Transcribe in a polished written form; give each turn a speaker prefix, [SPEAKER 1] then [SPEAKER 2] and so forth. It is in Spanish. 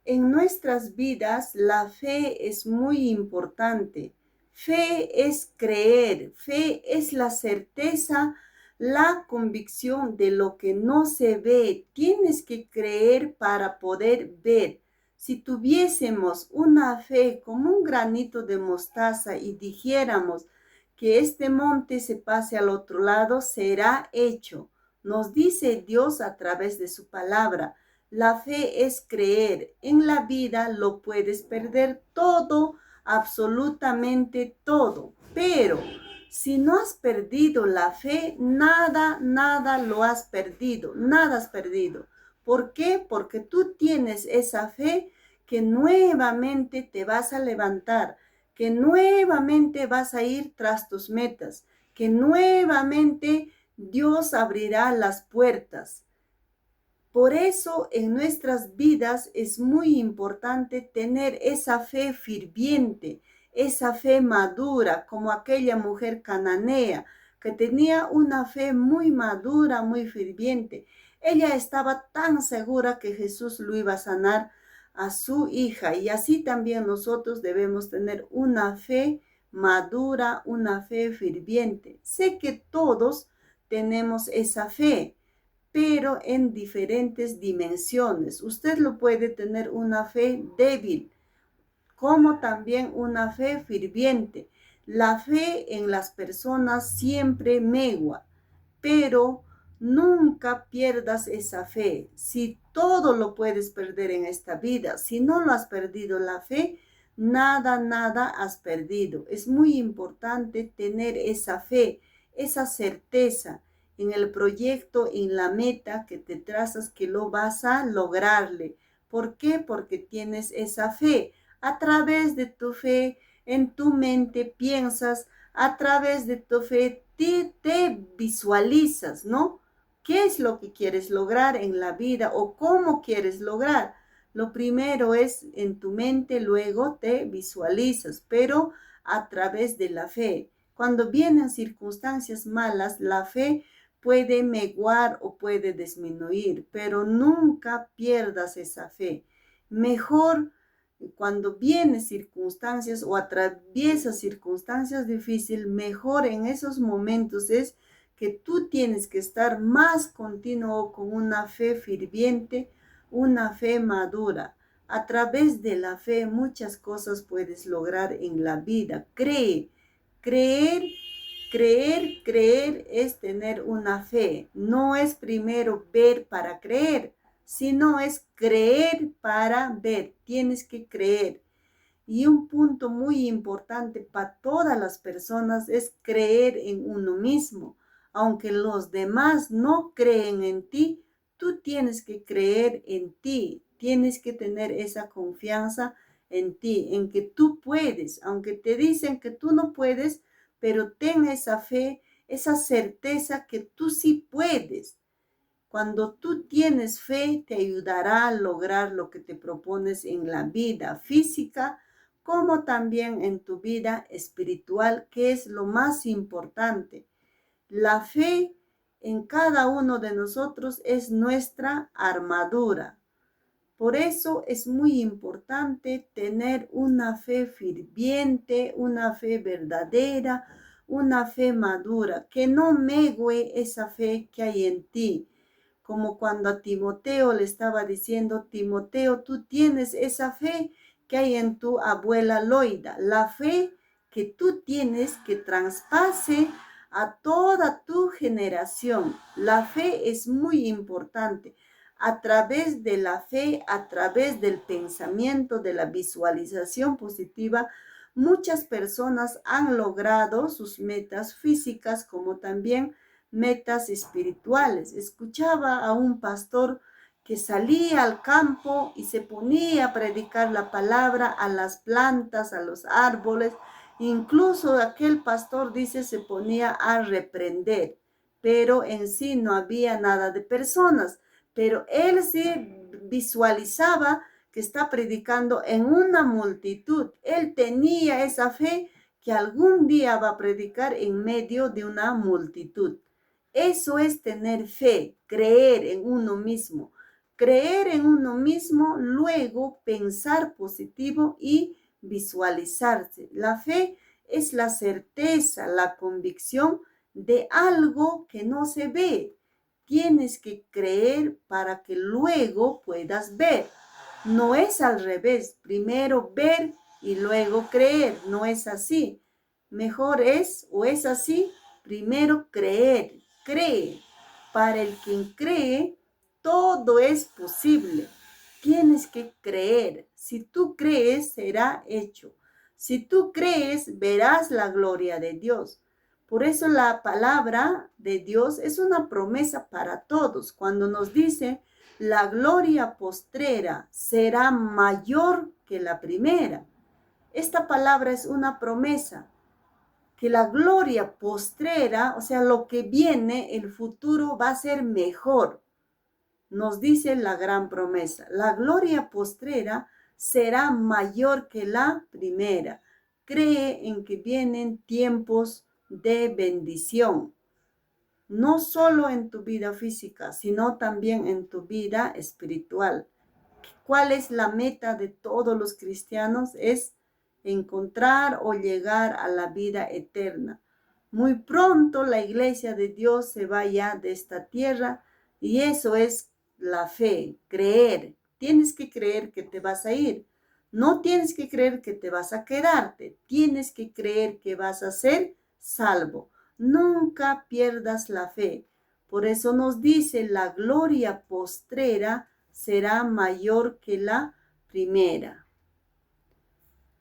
[SPEAKER 1] En nuestras vidas la fe es muy importante. Fe es creer, fe es la certeza, la convicción de lo que no se ve. Tienes que creer para poder ver. Si tuviésemos una fe como un granito de mostaza y dijéramos que este monte se pase al otro lado, será hecho. Nos dice Dios a través de su palabra. La fe es creer. En la vida lo puedes perder todo, absolutamente todo. Pero si no has perdido la fe, nada lo has perdido. Nada has perdido. ¿Por qué? Porque tú tienes esa fe que nuevamente te vas a levantar, que nuevamente vas a ir tras tus metas, que nuevamente Dios abrirá las puertas. Por eso en nuestras vidas es muy importante tener esa fe ferviente, esa fe madura, como aquella mujer cananea que tenía una fe muy madura, muy ferviente. Ella estaba tan segura que Jesús lo iba a sanar a su hija, y así también nosotros debemos tener una fe madura, una fe ferviente. Sé que todos tenemos esa fe, pero en diferentes dimensiones. Usted lo puede tener una fe débil, como también una fe ferviente. La fe en las personas siempre megua, pero nunca pierdas esa fe. Si todo lo puedes perder en esta vida, si no lo has perdido la fe, nada has perdido. Es muy importante tener esa fe, esa certeza en el proyecto, en la meta que te trazas, que lo vas a lograrle. ¿Por qué? Porque tienes esa fe. A través de tu fe, en tu mente piensas, a través de tu fe te visualizas, ¿no? ¿Qué es lo que quieres lograr en la vida o cómo quieres lograr? Lo primero es en tu mente, luego te visualizas, pero a través de la fe. Cuando vienen circunstancias malas, la fe puede menguar o puede disminuir, pero nunca pierdas esa fe. Mejor cuando vienen circunstancias o atraviesas circunstancias difíciles, mejor en esos momentos es que tú tienes que estar más continuo con una fe ferviente, una fe madura. A través de la fe muchas cosas puedes lograr en la vida. Cree, creer, creer es tener una fe. No es primero ver para creer, sino es creer para ver. Tienes que creer. Y un punto muy importante para todas las personas es creer en uno mismo. Aunque los demás no creen en ti, tú tienes que creer en ti. Tienes que tener esa confianza en ti, en que tú puedes. Aunque te dicen que tú no puedes, pero ten esa fe, esa certeza que tú sí puedes. Cuando tú tienes fe, te ayudará a lograr lo que te propones en la vida física, como también en tu vida espiritual, que es lo más importante. La fe en cada uno de nosotros es nuestra armadura. Por eso es muy importante tener una fe ferviente, una fe verdadera, una fe madura, que no mengue esa fe que hay en ti. Como cuando a Timoteo le estaba diciendo, Timoteo, tú tienes esa fe que hay en tu abuela Loida, la fe que tú tienes que traspase a toda tu generación. La fe es muy importante. A través de la fe, a través del pensamiento, de la visualización positiva, muchas personas han logrado sus metas físicas como también metas espirituales. Escuchaba a un pastor que salía al campo y se ponía a predicar la palabra a las plantas, a los árboles. Incluso aquel pastor, dice, se ponía a reprender, pero en sí no había nada de personas. Pero él se visualizaba que está predicando en una multitud. Él tenía esa fe que algún día va a predicar en medio de una multitud. Eso es tener fe, creer en uno mismo, creer en uno mismo, luego pensar positivo y visualizarse. La fe es la certeza, la convicción de algo que no se ve. Tienes que creer para que luego puedas ver. No es al revés, primero ver y luego creer, no es así. Mejor es o es así, primero creer, cree. Para el quien cree, todo es posible. Tienes que creer. Si tú crees, será hecho. Si tú crees, verás la gloria de Dios. Por eso la palabra de Dios es una promesa para todos. Cuando nos dice, la gloria postrera será mayor que la primera. Esta palabra es una promesa, que la gloria postrera, o sea, lo que viene, el futuro va a ser mejor. Nos dice la gran promesa, la gloria postrera será mayor que la primera. Cree en que vienen tiempos de bendición, no solo en tu vida física, sino también en tu vida espiritual. ¿Cuál es la meta de todos los cristianos? Es encontrar o llegar a la vida eterna. Muy pronto la iglesia de Dios se va ya de esta tierra y eso es la fe, creer. Tienes que creer que te vas a ir. No tienes que creer que te vas a quedarte. Tienes que creer que vas a ser salvo. Nunca pierdas la fe. Por eso nos dice la gloria postrera será mayor que la primera.